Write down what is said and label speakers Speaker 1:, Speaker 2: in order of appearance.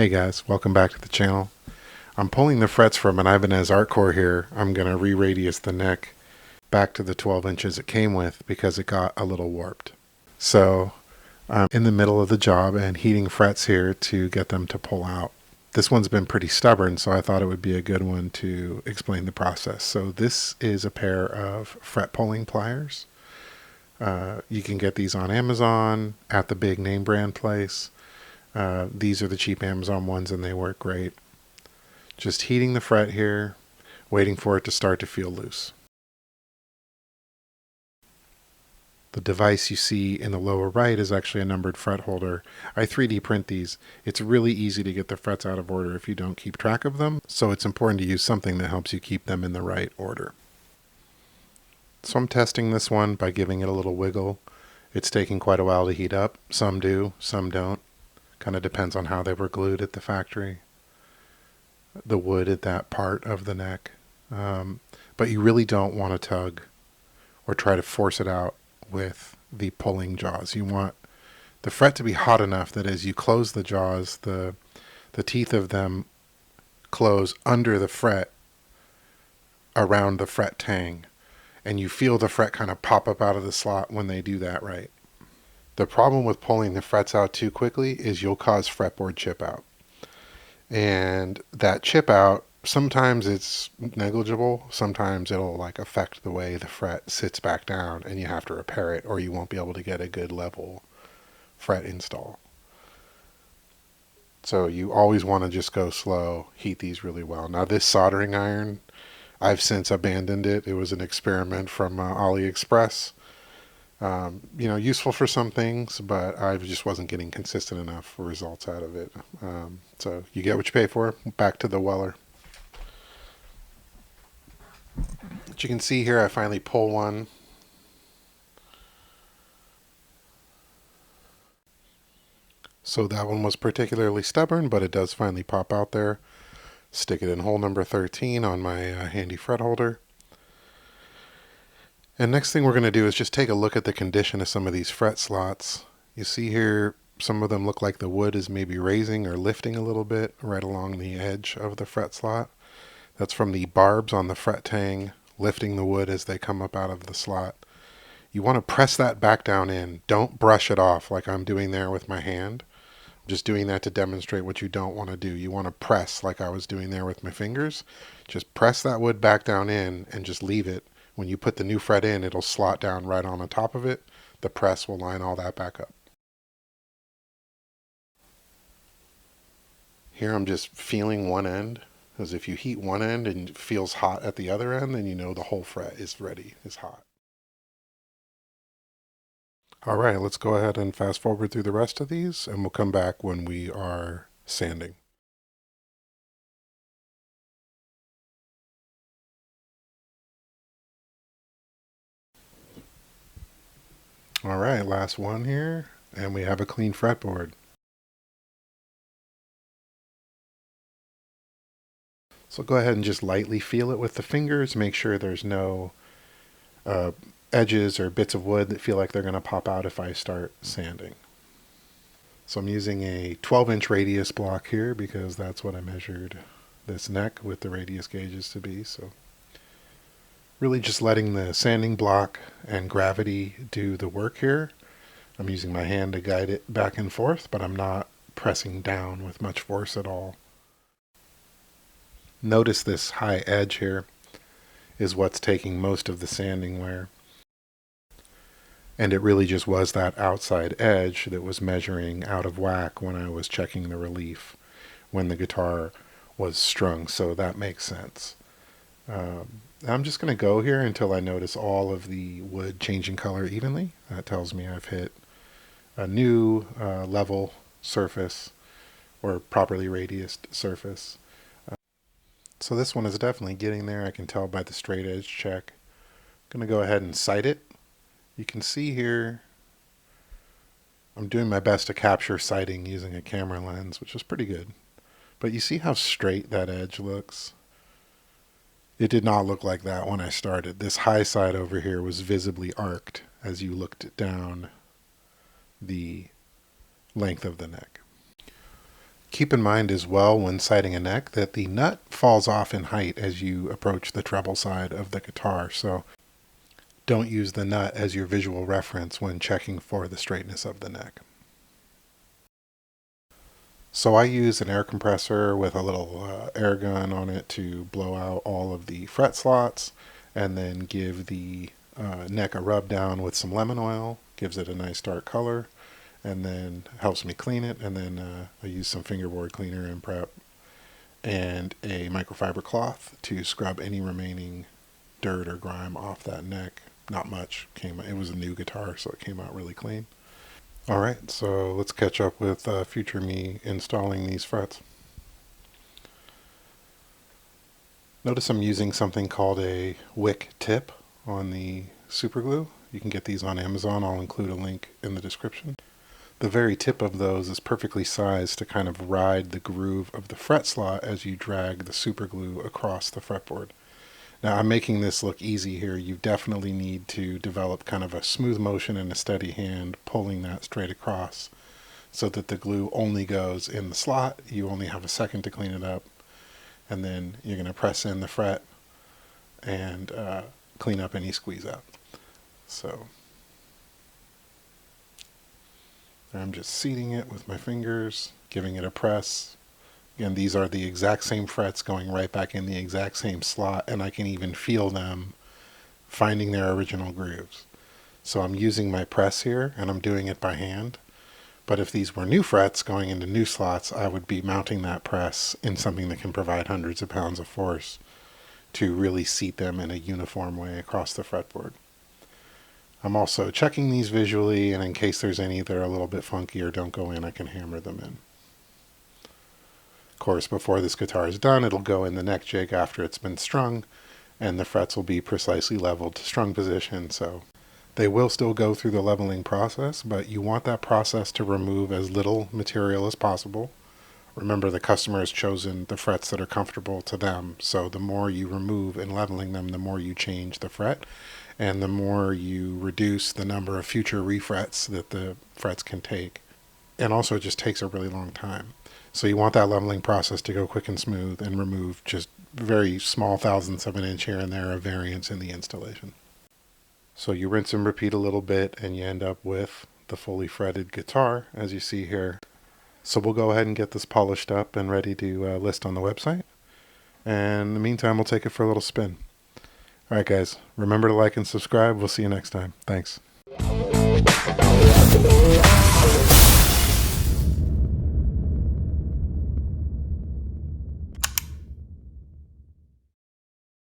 Speaker 1: Hey guys, welcome back to the channel. I'm pulling the frets from an Ibanez art core here. I'm going to re-radius the neck back to the 12 inches it came with because it got a little warped. So I'm in the middle of the job and heating frets here to get them to pull out. This one's been pretty stubborn, so I thought it would be a good one to explain the process. So this is a pair of fret pulling pliers. You can get these on Amazon at the big name brand place. These are the cheap Amazon ones and they work great. Just heating the fret here, waiting for it to start to feel loose. The device you see in the lower right is actually a numbered fret holder. I 3D print these. It's really easy to get the frets out of order if you don't keep track of them, so it's important to use something that helps you keep them in the right order. So I'm testing this one by giving it a little wiggle. It's taking quite a while to heat up. Some do, some don't. Kind of depends on how they were glued at the factory. The wood at that part of the neck. But you really don't want to tug or try to force it out with the pulling jaws. You want the fret to be hot enough that as you close the jaws, the teeth of them close under the fret, around the fret tang. And you feel the fret kind of pop up out of the slot when they do that right. The problem with pulling the frets out too quickly is you'll cause fretboard chip out. And that chip out, sometimes it's negligible, sometimes it'll like affect the way the fret sits back down and you have to repair it or you won't be able to get a good level fret install. So you always want to just go slow, heat these really well. Now this soldering iron, I've since abandoned it. It was an experiment from AliExpress. Useful for some things, but I just wasn't getting consistent enough results out of it. So you get what you pay for. Back to the Weller. But you can see here, I finally pull one. So that one was particularly stubborn, but it does finally pop out there. Stick it in hole number 13 on my handy fret holder. And next thing we're going to do is just take a look at the condition of some of these fret slots. You see here, some of them look like the wood is maybe raising or lifting a little bit right along the edge of the fret slot. That's from the barbs on the fret tang lifting the wood as they come up out of the slot. You want to press that back down in. Don't brush it off like I'm doing there with my hand. I'm just doing that to demonstrate what you don't want to do. You want to press like I was doing there with my fingers. Just press that wood back down in and just leave it. When you put the new fret in, it'll slot down right on the top of it. The press will line all that back up. Here I'm just feeling one end, because if you heat one end and it feels hot at the other end, then you know the whole fret is ready, is hot. All right, let's go ahead and fast forward through the rest of these, and we'll come back when we are sanding. All right, last one here, and we have a clean fretboard. So go ahead and just lightly feel it with the fingers. Make sure there's no edges or bits of wood that feel like they're going to pop out if I start sanding. So I'm using a 12-inch radius block here because that's what I measured this neck with the radius gauges to be. So really just letting the sanding block and gravity do the work here. I'm using my hand to guide it back and forth, but I'm not pressing down with much force at all. Notice this high edge here is what's taking most of the sanding wear. And it really just was that outside edge that was measuring out of whack when I was checking the relief when the guitar was strung, so that makes sense. I'm just going to go here until I notice all of the wood changing color evenly. That tells me I've hit a new level surface or properly radiused surface. So this one is definitely getting there. I can tell by the straight edge check. I'm going to go ahead and sight it. You can see here I'm doing my best to capture sighting using a camera lens, which is pretty good. But you see how straight that edge looks? It did not look like that when I started. This high side over here was visibly arced as you looked down the length of the neck. Keep in mind as well when sighting a neck that the nut falls off in height as you approach the treble side of the guitar, so don't use the nut as your visual reference when checking for the straightness of the neck. So I use an air compressor with a little air gun on it to blow out all of the fret slots, and then give the neck a rub down with some lemon oil, gives it a nice dark color, and then helps me clean it. And then I use some fingerboard cleaner and prep and a microfiber cloth to scrub any remaining dirt or grime off that neck. Not much. It was a new guitar, so it came out really clean. Alright, so let's catch up with future me installing these frets. Notice I'm using something called a wick tip on the super glue. You can get these on Amazon. I'll include a link in the description. The very tip of those is perfectly sized to kind of ride the groove of the fret slot as you drag the super glue across the fretboard. Now I'm making this look easy here. You definitely need to develop kind of a smooth motion and a steady hand pulling that straight across so that the glue only goes in the slot. You only have a second to clean it up, and then you're going to press in the fret and clean up any squeeze out. So I'm just seating it with my fingers, giving it a press. Again, these are the exact same frets going right back in the exact same slot, and I can even feel them finding their original grooves. So I'm using my press here, and I'm doing it by hand. But if these were new frets going into new slots, I would be mounting that press in something that can provide hundreds of pounds of force to really seat them in a uniform way across the fretboard. I'm also checking these visually, and in case there's any that are a little bit funky or don't go in, I can hammer them in. Of course, before this guitar is done, it'll go in the neck jig after it's been strung, and the frets will be precisely leveled to strung position, so they will still go through the leveling process, but you want that process to remove as little material as possible. Remember, the customer has chosen the frets that are comfortable to them, so the more you remove in leveling them, the more you change the fret, and the more you reduce the number of future refrets that the frets can take. And also it just takes a really long time. So you want that leveling process to go quick and smooth and remove just very small thousandths of an inch here and there of variance in the installation. So you rinse and repeat a little bit and you end up with the fully fretted guitar, as you see here. So we'll go ahead and get this polished up and ready to list on the website. And in the meantime, we'll take it for a little spin. All right, guys, remember to like and subscribe. We'll see you next time. Thanks.